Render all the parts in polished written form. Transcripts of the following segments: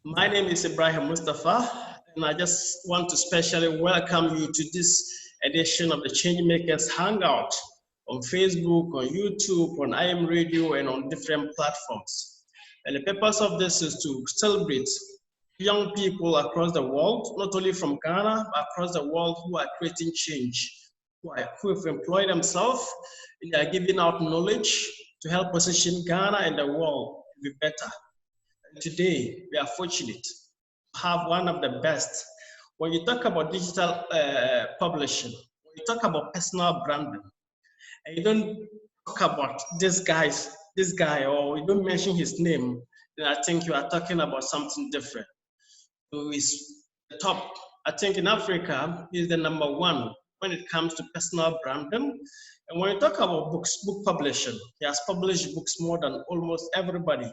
My name is Ibrahim Mustapha, and I just want to specially welcome you to this edition of the Changemakers Hangout on Facebook, on YouTube, on IM Radio, and on different platforms. And the purpose of this is to celebrate young people across the world, not only from Ghana, but across the world who are creating change, who have employed themselves, and they are giving out knowledge to help position Ghana and the world to be better. Today, we are fortunate to have one of the best. When you talk about digital publishing, when you talk about personal branding, and you don't talk about this guy, or you don't mention his name, then I think you are talking about something different. So he's the top. I think in Africa, he's the number one when it comes to personal branding. And when you talk about book publishing, he has published books more than almost everybody,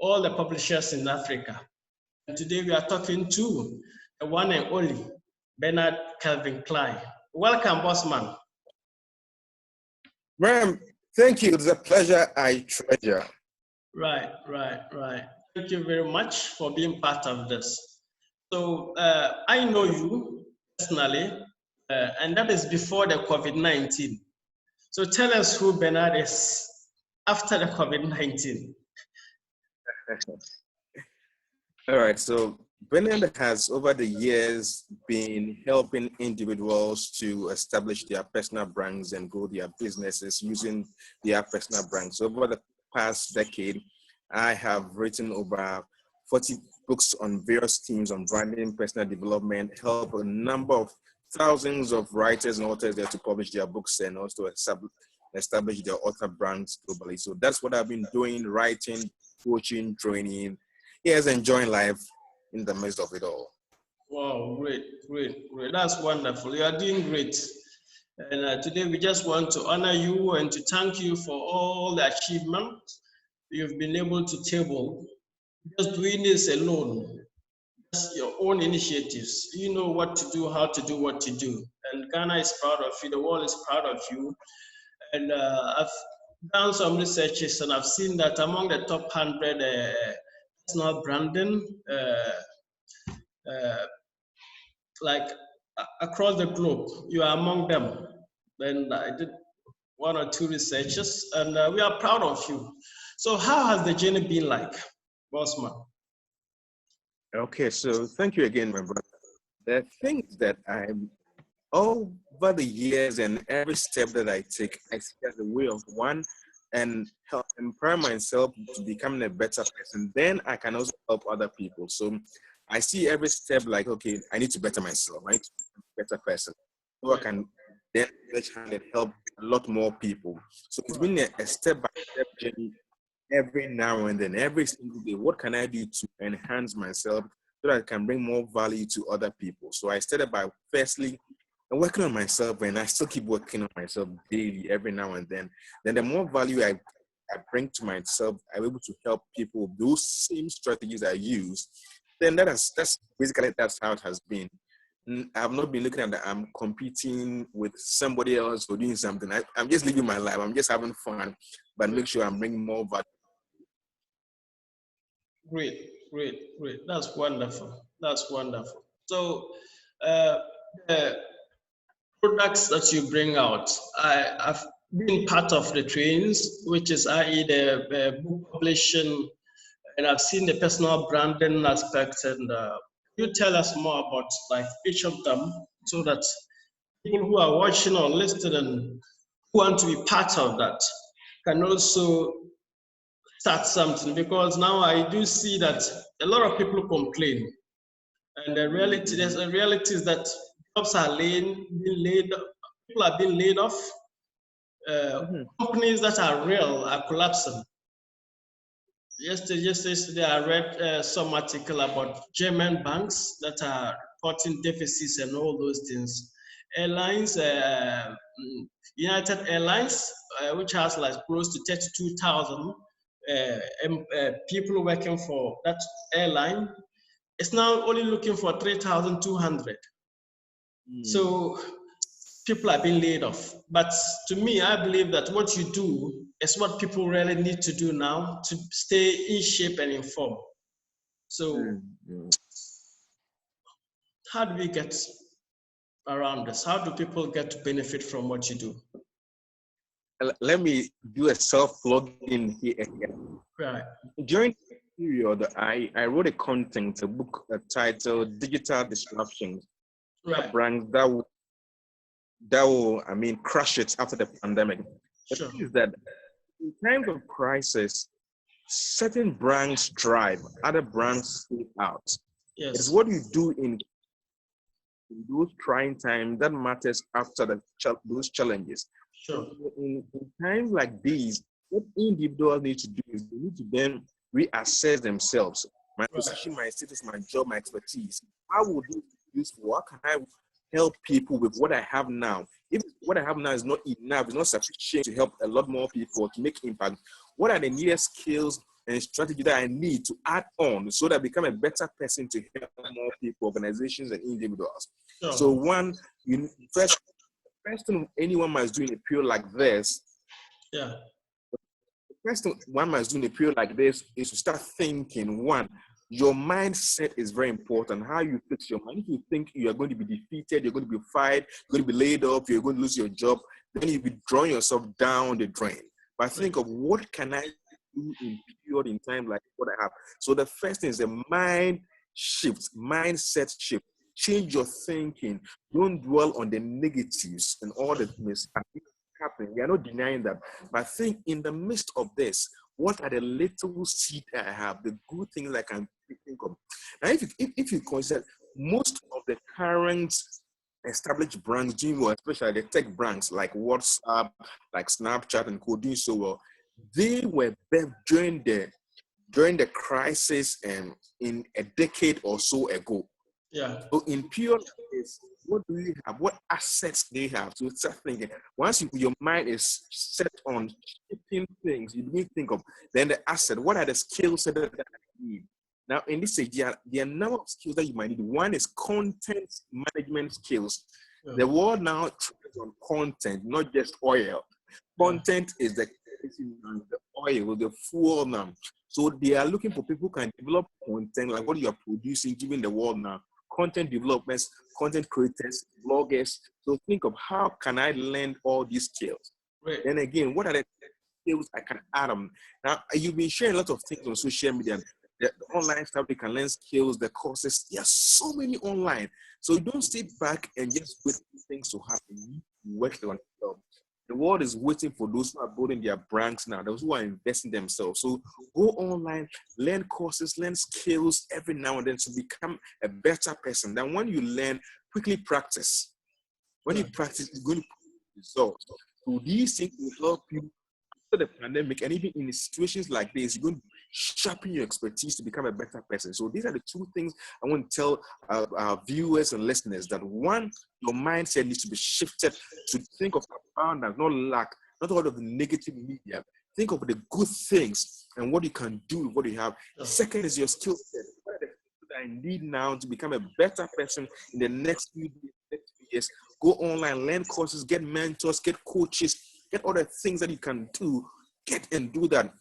all the publishers in Africa. And today we are talking to the one and only Bernard Kelvin Clive. Welcome, Bossman. Ram, thank you. It's a pleasure I treasure. Right. Thank you very much for being part of this. So I know you personally, and that is before the COVID-19. So tell us who Bernard is after the COVID-19. All right, so Bernard has over the years been helping individuals to establish their personal brands and grow their businesses using their personal brands. Over the past decade, I have written over 40 books on various themes on branding, personal development, help a number of thousands of writers and authors there to publish their books and also establish their author brands globally. So that's what I've been doing, writing, coaching, training. Yes, enjoying life in the midst of it all. Wow, great. That's wonderful. You are doing great. And today we just want to honor you and to thank you for all the achievements you've been able to table. Just doing this alone, just your own initiatives. You know what to do, how to do what to do. And Ghana is proud of you. The world is proud of you. And I've done some researches and I've seen that among the top 100 personal branding, like across the globe, you are among them. And I did one or two researches, and we are proud of you. So, how has the journey been like, Bossman? Okay, so thank you again, my brother. The thing is that I'm over the years and every step that I take, I see as a way of one and help empower myself to becoming a better person. Then I can also help other people. So I see every step like, okay, I need to better myself, right? A better person. So I can then hand and help a lot more people. So it's been a step-by-step journey every now and then, every single day. What can I do to enhance myself so that I can bring more value to other people? So I started by firstly working on myself, and I still keep working on myself daily, every now and then. Then the more value I bring to myself, I'm able to help people. Those same strategies I use, then that's basically that's how it has been. I've not been looking at that I'm competing with somebody else or doing something. I'm just living my life. I'm just having fun, but make sure I'm bringing more value. Great. That's wonderful. So, uh, the products that you bring out, I've been part of the trainings, which is i.e. the book publishing, and I've seen the personal branding aspect. And you tell us more about like each of them, so that people who are watching or listening and who want to be part of that can also start something. Because now I do see that a lot of people complain, and there's a reality is that jobs are being laid, people are being laid off. Companies that are real are collapsing. Yesterday I read some article about German banks that are reporting deficits and all those things. Airlines, United Airlines, which has like close to 32,000 people working for that airline, is now only looking for 3,200. So people are being laid off. But to me, I believe that what you do is what people really need to do now to stay in shape and informed. So how do we get around this? How do people get to benefit from what you do? Let me do a self-plug in here again. Right. During the period, I wrote a book titled Digital Disruptions. Right. Brands that will, I mean, crush it after the pandemic. The Sure. thing is that in times of crisis, certain brands thrive, other brands stay out. Yes. It's what you do in those trying times that matters after those challenges. Sure. In times like these, what individuals need to do is they need to then reassess themselves. My position, my status, my job, my expertise. How would this be useful? How can I help people with what I have now? If what I have now is not enough, it's not sufficient to help a lot more people to make impact, what are the needed skills and strategy that I need to add on so that I become a better person to help more people, organizations, and individuals? Sure. So one, first thing anyone must do in a period like this, yeah. the first thing one must do in a period like this is to start thinking. One, your mindset is very important. How you fix your mind. If you think you are going to be defeated, you're going to be fired, you're going to be laid off, you're going to lose your job, then you'll be drawing yourself down the drain. But think of what can I do in period in time like what I have. So the first thing is a mind shift, mindset shift. Change your thinking. Don't dwell on the negatives and all the things happening. We are not denying that. But think in the midst of this, what are the little seeds that I have, the good things I can think of? Now, if you consider most of the current established brands doing well, especially the tech brands like WhatsApp, like Snapchat and co doing so well, they were built during the crisis and in a decade or so ago. Yeah. So in pure case, what do you have? What assets do you have? So start thinking. Once your mind is set on shifting things, you begin to think of then the asset. What are the skills that I need? Now, in this stage, there are a number of skills that you might need. One is content management skills. Yeah. The world now trades on content, not just oil. Content is the oil, the fuel now. So they are looking for people who can develop content like what you are producing, giving the world now. Content developers, content creators, bloggers. So think of how can I learn all these skills? Right. Then again, what are the skills I can add them? Now, you've been sharing a lot of things on social media. The online stuff, they can learn skills, the courses. There are so many online. So you don't sit back and just wait for things to happen. You work on yourself. The world is waiting for those who are building their brands now, those who are investing themselves. So go online, learn courses, learn skills every now and then to become a better person. Then when you learn, quickly practice. When you practice, it's going to produce results. So these things will help you after the pandemic, and even in situations like this, you're going to sharpen your expertise to become a better person. So these are the two things I want to tell our viewers and listeners, that one, your mindset needs to be shifted to think of abundance, not lack, not all of the negative media. Think of the good things and what you can do with what you have. Second is your skill set. What are the things that I need now to become a better person in the next few years? Go online, learn courses, get mentors, get coaches, get all the things that you can do, get and do that.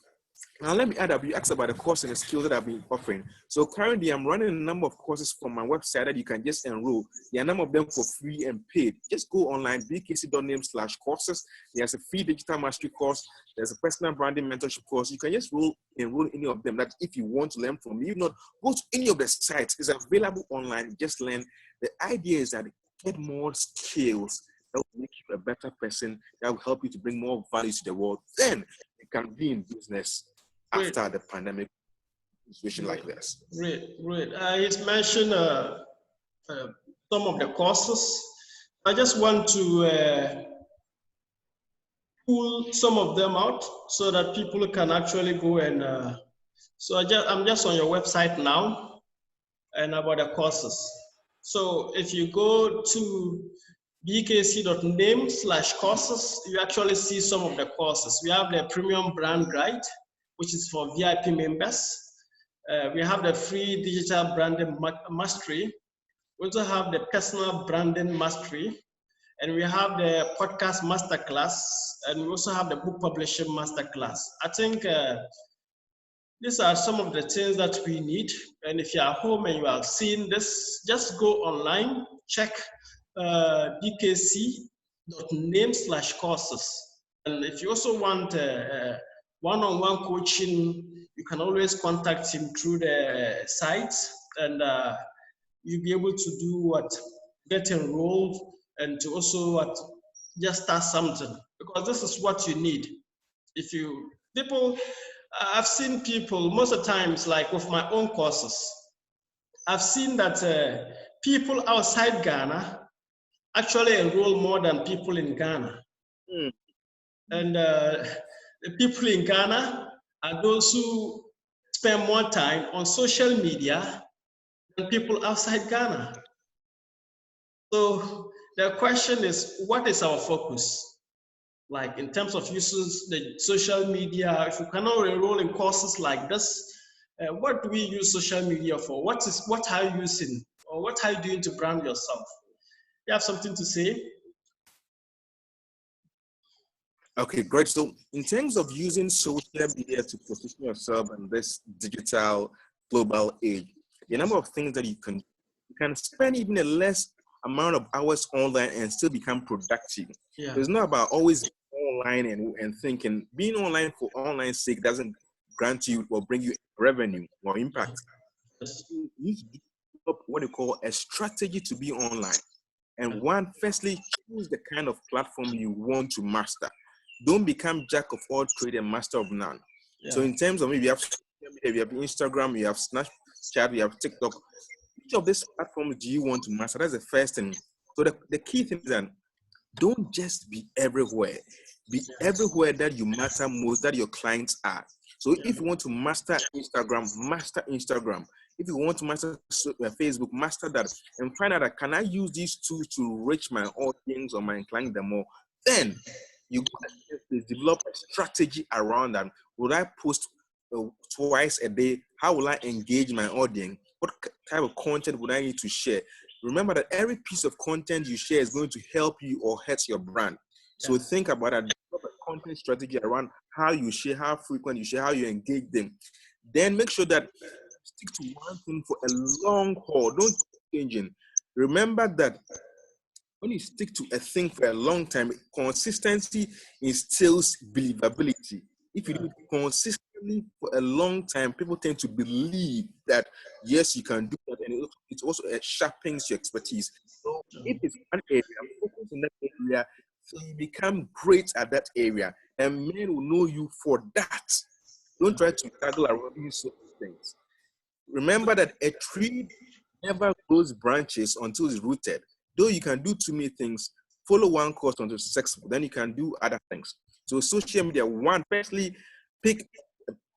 Now, let me add up. You asked about the course and the skills that I've been offering. So currently, I'm running a number of courses from my website that you can just enroll. There are a number of them for free and paid. Just go online, bkc.name/courses. There's a free digital mastery course. There's a personal branding mentorship course. You can just enroll any of them. That if you want to learn from me, if not, go to any of the sites. It's available online. Just learn. The idea is that get more skills that will make you a better person, that will help you to bring more value to the world. Then you can be in business after the pandemic situation like this. Great. It's mentioned some of the courses. I just want to pull some of them out so that people can actually go and. I'm just on your website now, and about the courses. So if you go to bkc.name/courses, you actually see some of the courses. We have the premium brand guide, which is for VIP members. We have the free digital branding mastery. We also have the personal branding mastery, and we have the podcast masterclass, and we also have the book publishing masterclass. I think these are some of the things that we need. And if you are home and you are seeing this, just go online, check dkc.name/courses. And if you also want one-on-one coaching, you can always contact him through the site, and you'll be able to do what? Get enrolled, and to also what? Just start something, because this is what you need. If you people, I've seen people most of the times, like with my own courses, I've seen that people outside Ghana actually enroll more than people in Ghana. Mm. And the people in Ghana are those who spend more time on social media than people outside Ghana. So the question is, what is our focus? Like in terms of using the social media, if we cannot enroll in courses like this, what do we use social media for? What are you using, or what are you doing to brand yourself? You have something to say? Okay, great. So in terms of using social media to position yourself in this digital global age, the number of things that you can spend even a less amount of hours online and still become productive. Yeah. So it's not about always online and thinking. Being online for online's sake doesn't grant you or bring you revenue or impact. Yes. You need to develop what you call a strategy to be online. And one, firstly, choose the kind of platform you want to master. Don't become jack of all trade and master of none. Yeah. So in terms of maybe you have Instagram, you have Snapchat, you have TikTok. Which of these platforms do you want to master? That's the first thing. So the key thing is that don't just be everywhere. Be everywhere that you matter most, that your clients are. So if you want to master Instagram, master Instagram. If you want to master Facebook, master that, and find out that can I use these tools to reach my audience or my clients the more. Then you develop a strategy around that. Would I post twice a day? How will I engage my audience? What type of content would I need to share? Remember that every piece of content you share is going to help you or hurt your brand. So think about that. Develop a content strategy around how you share, how frequent you share, how you engage them. Then make sure that stick to one thing for a long haul. Don't change it. Remember that when you stick to a thing for a long time, consistency instills believability. If you do it consistently for a long time, people tend to believe that yes, you can do that, and it also sharpens your expertise. So if it's one area, focus on that area, so you become great at that area, and men will know you for that. Don't try to tackle around these sort of things. Remember that a tree never grows branches until it's rooted. Though you can do too many things, follow one course until it's successful, then you can do other things. So social media, one, firstly, pick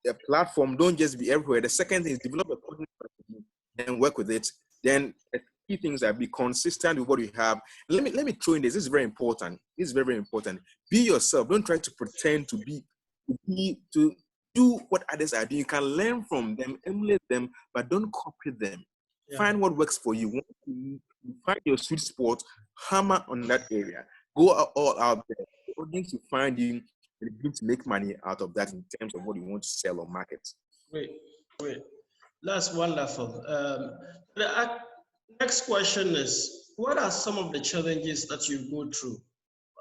a platform, don't just be everywhere. The second thing is develop a content strategy and work with it. Then the key things are be consistent with what you have. Let me throw in this. This is very important. This is very, very important. Be yourself. Don't try to pretend to do what others are doing. You can learn from them, emulate them, but don't copy them. Yeah. Find what works for you. Once you find your sweet spot, hammer on that area. Go all out there. The audience will find you and begin to make money out of that in terms of what you want to sell or market. Great. That's wonderful. The next question is, what are some of the challenges that you go through?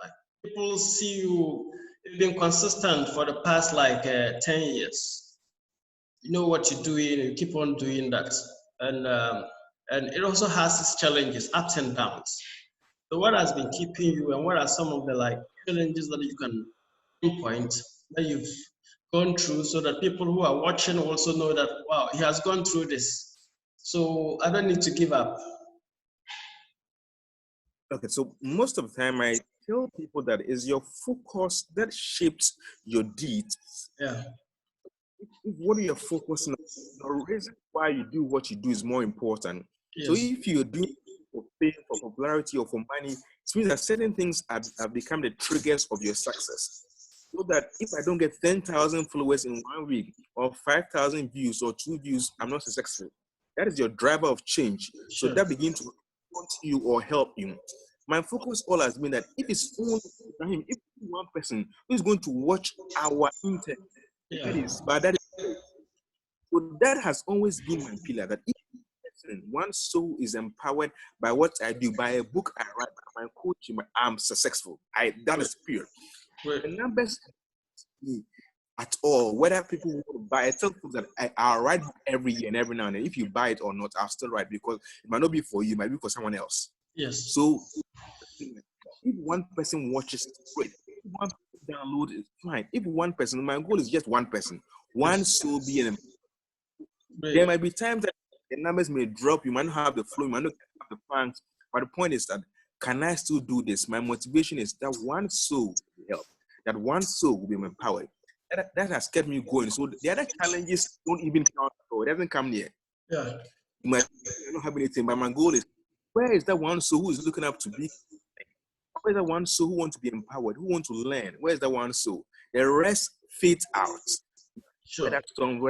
Like, people see you've been consistent for the past 10 years. You know what you're doing, you keep on doing that. And it also has its challenges, ups and downs. So what has been keeping you, and what are some of the challenges that you can pinpoint that you've gone through, so that people who are watching also know that, wow, he has gone through this. So I don't need to give up. Okay, so most of the time I tell people that is your focus that shapes your deeds. Yeah. If what you're focusing on, the reason why you do what you do is more important. Yes. So if you're doing it for fame, for popularity, or for money, it means that certain things have become the triggers of your success. So that if I don't get 10,000 followers in 1 week, or 5,000 views, or 2 views, I'm not successful. That is your driver of change. Sure. So that begins to haunt you or help you. My focus all has been that if it's only Ibrahim, if one person who is going to watch our intent, Yeah. that is great. So that has always been my pillar, that each person, one soul is empowered by what I do, by a book I write, by my coaching, I'm successful. That Right. is pure. Right. The numbers me at all, whether people want to buy it. I tell people that I'll write every year and every now and then. If you buy it or not, I'll still write, because it might not be for you, it might be for someone else. Yes. So if one person watches, great. If one person download, it's fine. If one person, my goal is just one person, one Yes. soul be an. Right. There might be times that the numbers may drop, you might not have the flow, you might not have the funds, but the point is that, can I still do this? My motivation is that one soul will help, that one soul will be empowered. That has kept me going. So the other challenges don't even count at all. It doesn't come near. Yeah. You might not have anything, but my goal is, where is that one soul who is looking up to be? Where is that one soul who wants to be empowered, who wants to learn? Where is that one soul? The rest fades out. Sure. Whether song,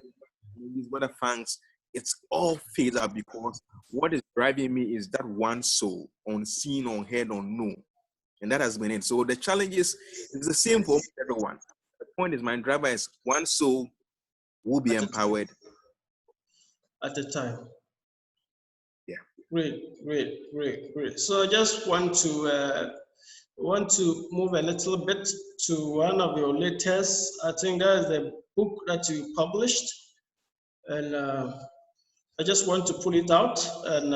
whether thanks, it's all fades out, because what is driving me is that one soul, unseen, unheard, unknown. And that has been it. So the challenge is the same for everyone. The point is, my driver is one soul will be empowered. At the time. Yeah. Great. So I just want to move a little bit to one of your latest. I think that is the book that you published, and I just want to pull it out, and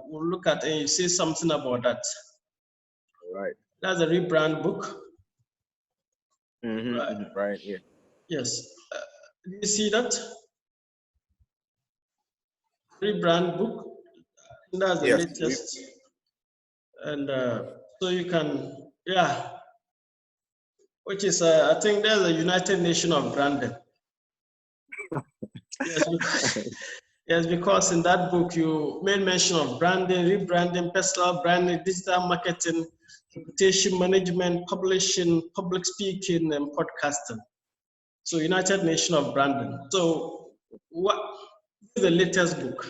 we'll look at it and you say something about that. All right. That's a rebrand book. Mm-hmm, Right. mm-hmm, right. Yeah. Yes. Do you see that rebrand book? That's the Yes. latest, and so you can, yeah. Which is, I think there's a United Nation of branding. Yes, because, yes, because in that book you made mention of branding, rebranding, personal branding, digital marketing, reputation management, publishing, public speaking, and podcasting. So United Nation of branding. So what is the latest book?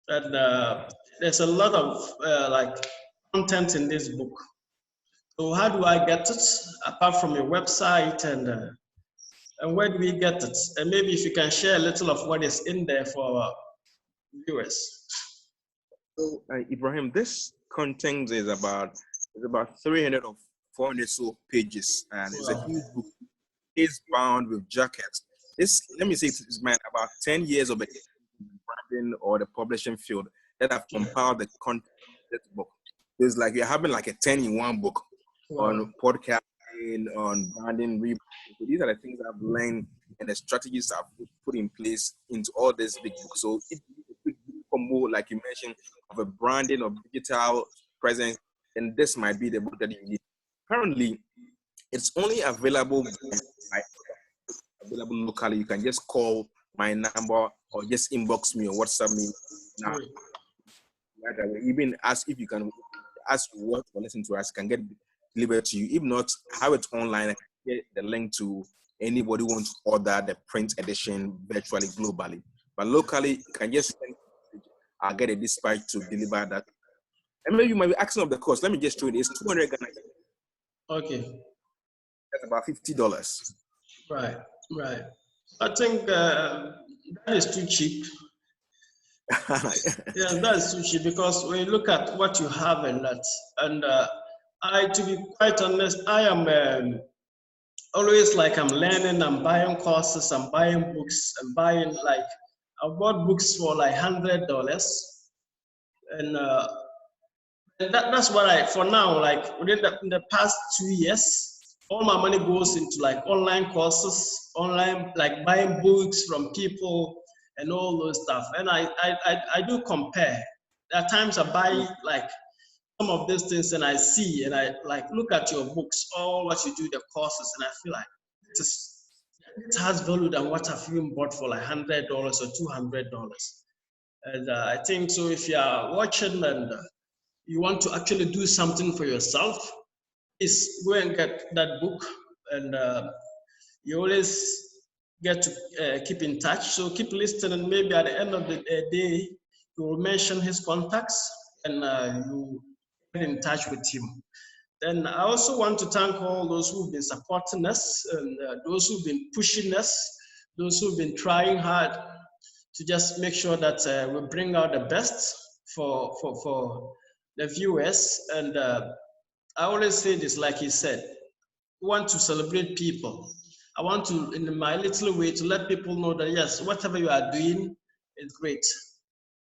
And there's a lot of like content in this book. So how do I get it apart from your website, and where do we get it? And maybe if you can share a little of what is in there for our viewers. So, Ibrahim, this content is about 300 or 400 so pages, and it's a Wow. huge book. It's bound with jackets. This, let me say, it's my about 10 years of experience in the branding or the publishing field that have compiled the content of this book. It's like you're having like a 10-in-1 book Wow. on podcasting, on branding, rebranding. So these are the things I've learned and the strategies I've put in place into all this big book. So if you need a quick combo, like you mentioned, of a branding or digital presence, then this might be the book that you need. Currently, it's only available available locally. You can just call my number or just inbox me or WhatsApp me now. Right away. Even ask if you can ask what or listen to us, can get delivered to you. If not, have it online. I can get the link to anybody who wants to order the print edition virtually globally. But locally, you can just send. I'll get a dispatch to deliver that. And maybe you might be asking of the cost. Let me just show you. It's 200 Ghana. Okay. That's about $50. Right. I think that is too cheap. Yeah, that's too cheap because when you look at what you have in that, and to be quite honest, I am always like I'm learning, I'm buying courses, I'm buying books, I'm buying like I bought books for like $100, and that's what I for now like within in the past 2 years. All my money goes into like online courses, online like buying books from people and all those stuff. And I do compare. There are times I buy like some of these things and I see and I like look at your books, all what you do, the courses, and I feel like it has value than what I've even bought for like $100 or $200. And I think so. If you are watching and you want to actually do something for yourself, is go and get that book, and you always get to keep in touch. So keep listening. Maybe at the end of the day, you will mention his contacts, and you get in touch with him. Then I also want to thank all those who've been supporting us and those who've been pushing us. those who've been trying hard to just make sure that we bring out the best for the viewers. And I always say this, like he said, we want to celebrate people. I want to, in my little way, to let people know that yes, whatever you are doing is great.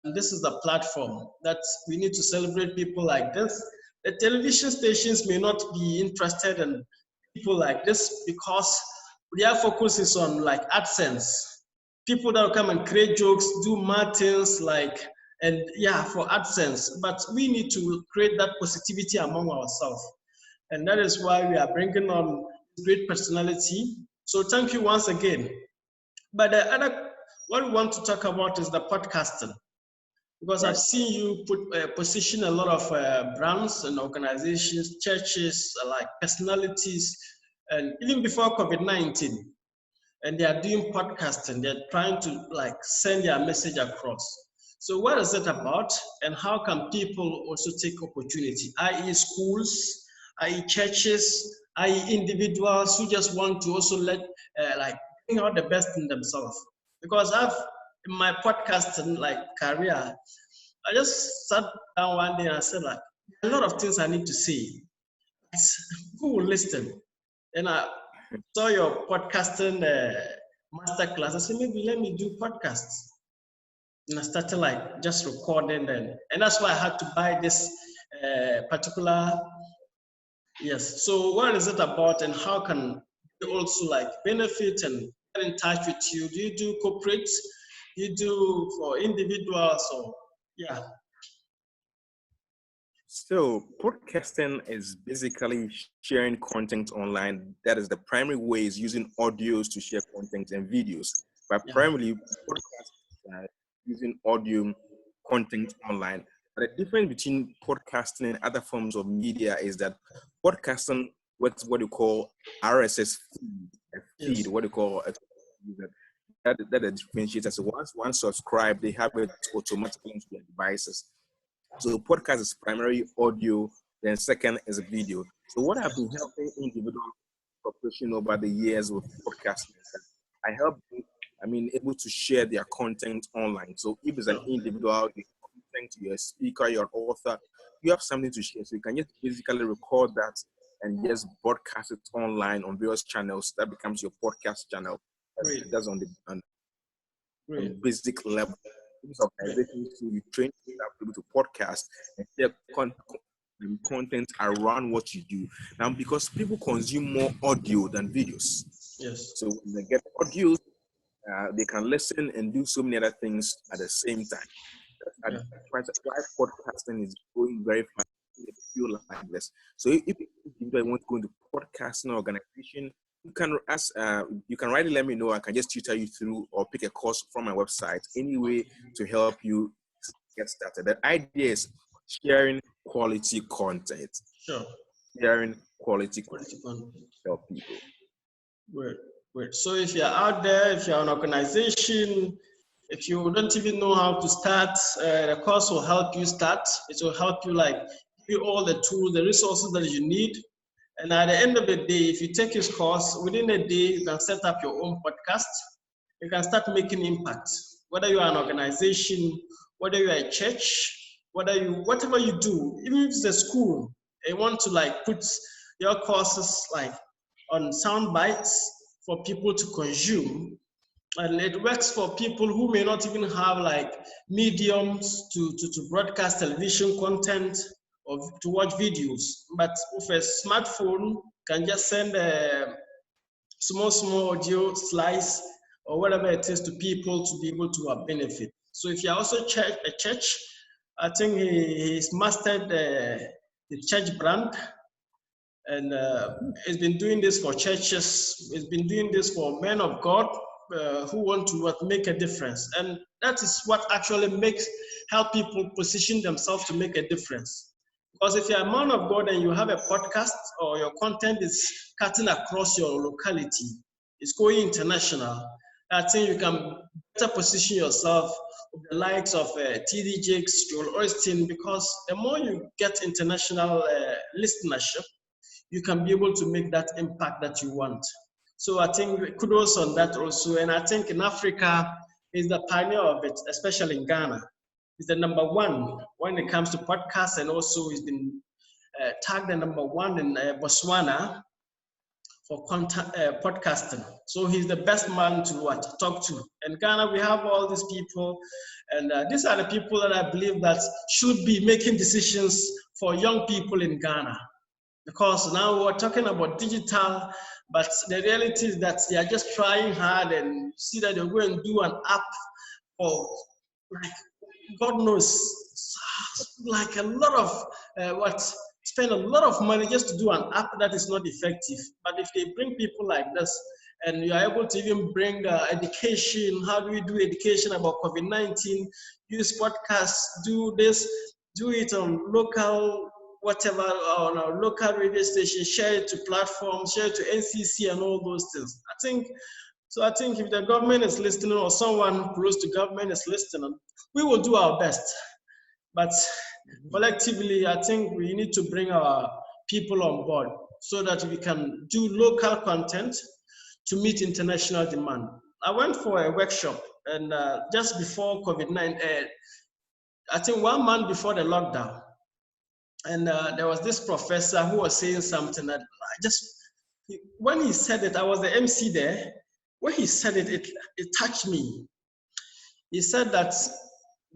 And this is the platform that we need to celebrate people like this. The television stations may not be interested in people like this because their focus is on like AdSense. People that will come and create jokes, do mad things like, and yeah, for AdSense. But we need to create that positivity among ourselves. And that is why we are bringing on great personality. So thank you once again. But the other, what we want to talk about is the podcasting. Because I've seen you position a lot of brands and organizations, churches, like personalities, and even before COVID-19, and they are doing podcasting. They're trying to like send their message across. So what is it about, and how can people also take opportunity, i.e. schools, i.e. churches, i.e. individuals who just want to also let like bring out the best in themselves? Because I've in my podcasting like career, I just sat down one day and I said like a lot of things I need to say. Who will listen? And I saw your podcasting masterclass. I said maybe let me do podcasts. And I started like just recording and that's why I had to buy this particular. Yes. So what is it about, and how can you also like benefit and get in touch with you? Do you do corporate? Do you do for individuals, or yeah? So podcasting is basically sharing content online. That is the primary way, is using audios to share content and videos. But Yeah. primarily podcasts using audio content online. But the difference between podcasting and other forms of media is that podcasting, what's what you call RSS feed, Yes. what you call that differentiates. So once one subscribe, they have it automatically into their devices. So podcast is primarily audio, then second is video. So what I've been helping individual corporation over the years with podcasting is that I help them, able to share their content online. So if it's an individual, you content, you're a speaker, you're an author, you have something to share. So you can just basically record that and just broadcast it online on various channels. That becomes your podcast channel. That's on the basic level. Organizations, so you train people to podcast and share content around what you do. Now, because people consume more audio than videos, Yes. so when they get audio, they can listen and do so many other things at the same time. That's why podcasting is growing very fast. Feel like this. So if you want to go into podcasting organization, you can ask. You can write it. Let me know. I can just tutor you through or pick a course from my website. Anyway, to help you get started. The idea is sharing quality content. Sure. Sharing quality content to help people. Great. So if you're out there, if you're an organization, if you don't even know how to start, the course will help you start. It will help you like give you all the tools, the resources that you need. And at the end of the day, if you take his course, within a day, you can set up your own podcast. You can start making impact. Whether you are an organization, whether you are a church, whatever you do, even if it's a school, you want to like put your courses like on sound bites for people to consume. And it works for people who may not even have like mediums to broadcast television content or to watch videos. But with a smartphone, can just send a small audio slice or whatever it is to people to be able to benefit. So if you're also a church, I think he's mastered the church brand, and he's been doing this for churches. He's been doing this for men of God who want to make a difference, and that is what actually help people position themselves to make a difference. Because if you're a man of God and you have a podcast or your content is cutting across your locality, it's going international, I think you can better position yourself with the likes of TD Jakes, Joel Austin, because the more you get international listenership, you can be able to make that impact that you want. So I think kudos on that also. And I think in Africa, he's the pioneer of it, especially in Ghana. He's the number one when it comes to podcasts, and also he's been tagged the number one in Botswana for podcasting. So he's the best man to talk to. In Ghana, we have all these people, and these are the people that I believe that should be making decisions for young people in Ghana. Because now we're talking about digital, but the reality is that they are just trying hard, and see that they're going to do an app for, like, God knows, like a lot of spend a lot of money just to do an app that is not effective. But if they bring people like this, and you are able to even bring education, how do we do education about COVID-19, use podcasts, do this, do it on local, whatever, on our local radio station, share it to platforms, share it to NCC and all those things. I think if the government is listening, or someone close to government is listening, we will do our best. But collectively, I think we need to bring our people on board so that we can do local content to meet international demand. I went for a workshop, and just before COVID-19, I think 1 month before the lockdown, and there was this professor who was saying something that when he said it, I was the MC there. When he said it, it touched me. He said that,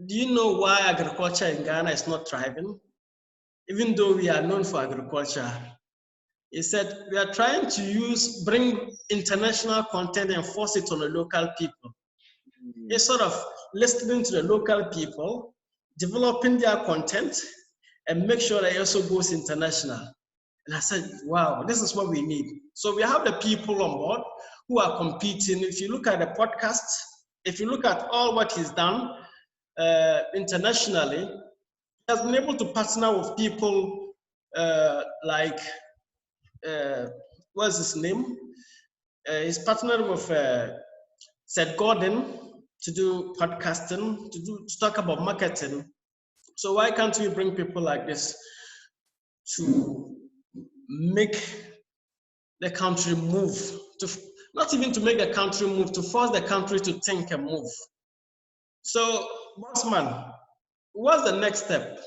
do you know why agriculture in Ghana is not thriving? Even though we are known for agriculture. He said, we are trying to bring international content and force it on the local people. Instead of listening to the local people, developing their content, and make sure that it also goes international. And I said, wow, this is what we need. So we have the people on board who are competing. If you look at the podcast, if you look at all what he's done internationally, he has been able to partner with people like, what's his name? He's partnered with Seth Godin to do podcasting, to talk about marketing. So why can't we bring people like this to make the country move, not even to make the country move, to force the country to think and move. So, Bossman, what's the next step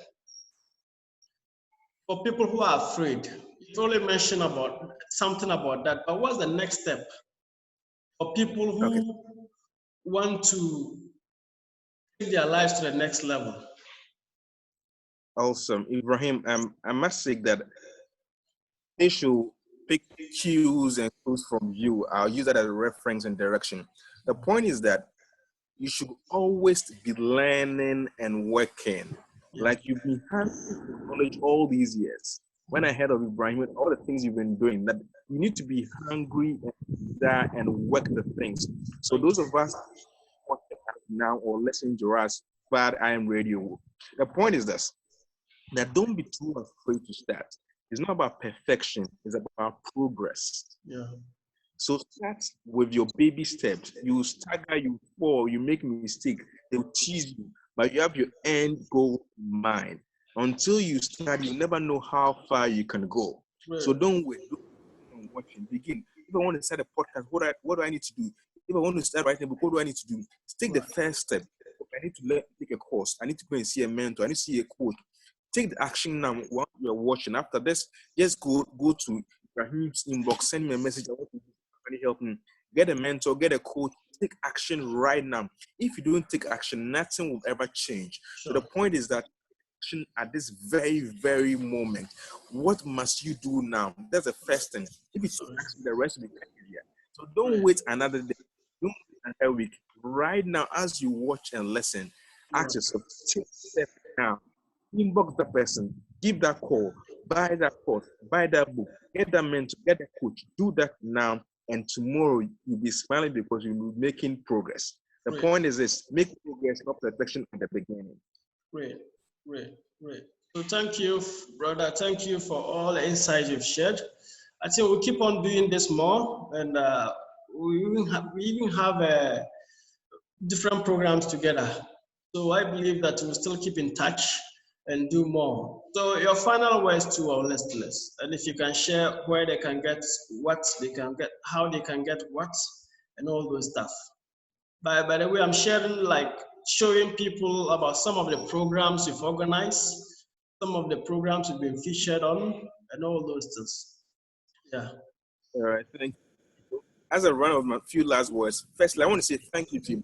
for people who are afraid? You've already mentioned something about that, but what's the next step for people who want to take their lives to the next level? Awesome. Ibrahim, I must say that they should pick cues and clues from you. I'll use that as a reference and direction. The point is that you should always be learning and working. Yeah. Like you've been having knowledge all these years. When I heard of Ibrahim, all the things you've been doing, that you need to be hungry and work the things. So those of us watching now or listening to us via IM Radio, the point is this: that don't be too afraid to start. It's not about perfection, it's about progress. Yeah. So start with your baby steps. You stagger, you fall, you make mistake, they'll tease you, but you have your end goal in mind. Until you start, you never know how far you can go. Right. So don't wait. Don't watch and begin. If I want to start a podcast, what do I need to do? If I want to start writing a book, what do I need to do? Take the first step. I need to take a course. I need to go and see a mentor. I need to see a coach. Take the action now while you're watching. After this, just go to Ibrahim's inbox, send me a message. I want to help me. Get a mentor, get a coach. Take action right now. If you don't take action, nothing will ever change. Sure. So the point is that action at this very, very moment. What must you do now? That's the first thing. If you take action, the rest will be clear. So don't wait another day. Don't wait another week. Right now, as you watch and listen, ask yourself, take step now. Inbox the person, give that call, buy that course, buy that book, get that mentor, get that coach. Do that now, and tomorrow you'll be smiling because you'll be making progress. The point is this: make progress, not perfection at the beginning. Great. So thank you, brother. Thank you for all the insights you've shared. I think we'll keep on doing this more, and we even have different programs together. So I believe that we'll still keep in touch. and do more. So your final words to our listeners, and if you can share where they can get what they can get, how they can get what, and all those stuff. By the way, I'm sharing like showing people about some of the programs you've organized, some of the programs you've been featured on, and all those things. Yeah. All right, thank you. As a run of my few last words, firstly, I want to say thank you to you.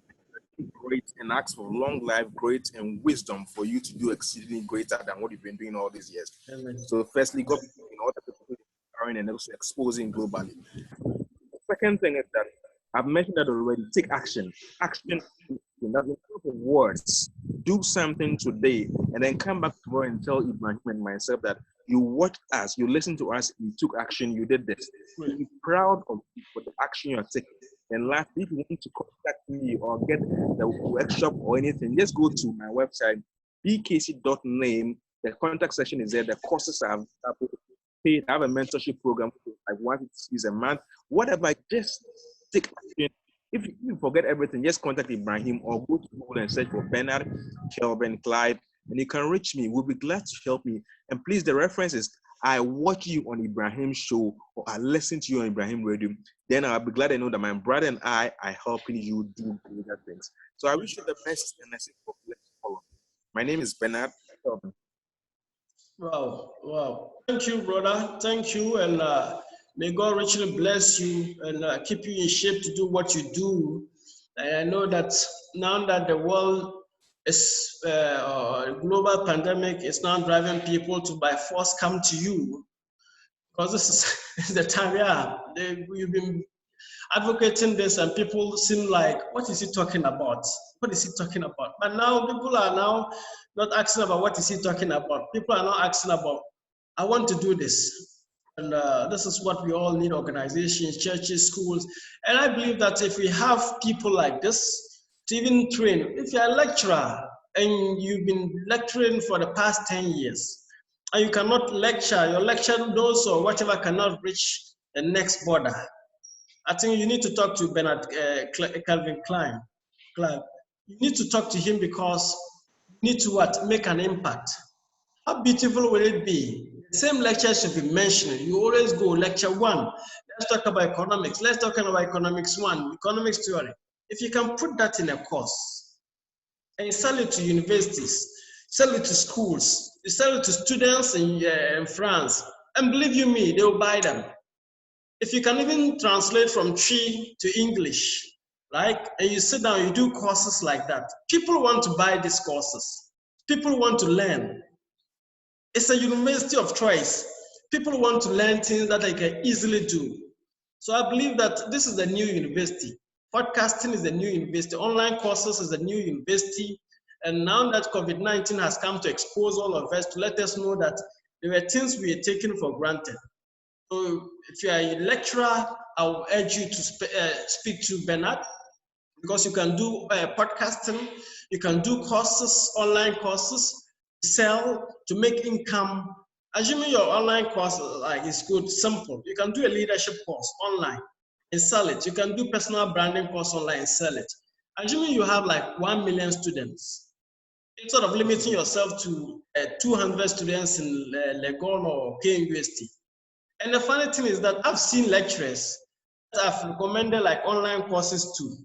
Great, and ask for long life, great, and wisdom for you to do exceedingly greater than what you've been doing all these years. Amen. So, firstly, God, in order to put and also exposing globally. The second thing is that I've mentioned that already. Take action. Action. That's the of words. Do something today, and then come back tomorrow and tell Ibrahim and myself that you watched us, you listened to us, you took action, you did this. Be proud of you for the action you're taking. And lastly, if you want to contact me or get the workshop or anything, just go to my website, bkc.name. The contact section is there. The courses are paid. I have a mentorship program for like 150 a month. Whatever, just take action. If you forget everything, just contact Ibrahim or go to Google and search for Bernard, Kelvin Clive, and you can reach me. We'll be glad to help you. And please, the reference is I watch you on Ibrahim's show or I listen to you on Ibrahim Radio. Then I'll be glad to know that my brother and I are helping you do greater things. So I wish you the best and I say God bless all of you. My name is Bernard Kelvin. Wow, wow. Thank you, brother. Thank you. And may God richly bless you and keep you in shape to do what you do. And I know that now that the world is, global pandemic is now driving people to by force come to you, because this is the time, yeah. You've been advocating this and people seem like, what is he talking about? What is he talking about? But now people are now not asking about what is he talking about. People are now asking about, I want to do this. And this is what we all need: organizations, churches, schools. And I believe that if we have people like this to even train, if you're a lecturer and you've been lecturing for the past 10 years, and you cannot lecture, your lecture notes or whatever cannot reach the next border, I think you need to talk to Bernard Kelvin Clive. You need to talk to him because you need to what? Make an impact. How beautiful will it be? The same lecture should be mentioned. You always go lecture one. Let's talk about economics. Let's talk about economics one, economics theory. If you can put that in a course and sell it to universities, sell it to schools, you sell it to students in France, and believe you me, they will buy them. If you can even translate from Tree to English, right? And you sit down, you do courses like that. People want to buy these courses. People want to learn. It's a university of choice. People want to learn things that they can easily do. So I believe that this is the new university. Podcasting is the new university. Online courses is the new university. And now that COVID-19 has come to expose all of us, to let us know that there were things we had taken for granted. So if you are a lecturer, I will urge you to speak to Bernard, because you can do podcasting, you can do courses, online courses, sell to make income. Assuming your online course is good, simple, you can do a leadership course online and sell it. You can do personal branding course online and sell it. Assuming you have like 1 million students, instead of limiting yourself to 200 students in Legon or KUST. And the funny thing is that I've seen lecturers that have recommended like online courses too.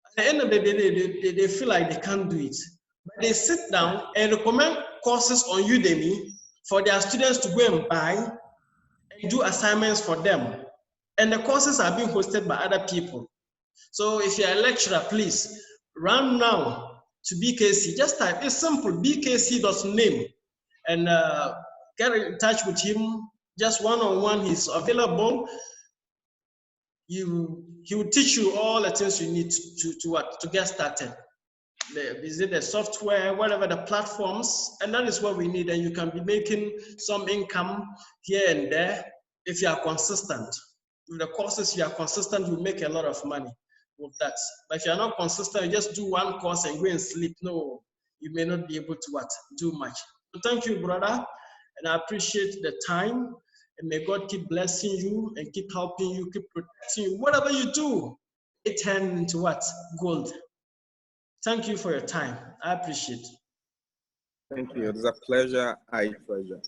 At the end of the day, they feel like they can't do it. But they sit down and recommend courses on Udemy for their students to go and buy and do assignments for them. And the courses are being hosted by other people. So if you're a lecturer, please run now to BKC. Just type, it's simple, bkc.name, and get in touch with him. Just one-on-one, he's available. He will teach you all the things you need to get started. Visit the software, whatever the platforms, and that is what we need. And you can be making some income here and there if you are consistent. With the courses, you are consistent, you make a lot of money with that. But if you're not consistent, you just do one course and go and sleep. No, you may not be able to do much. So thank you, brother. And I appreciate the time. And may God keep blessing you and keep helping you, keep protecting you. Whatever you do, it turns into what? Gold. Thank you for your time. I appreciate it. Thank you. It's a pleasure. I treasure.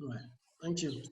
All right. Thank you.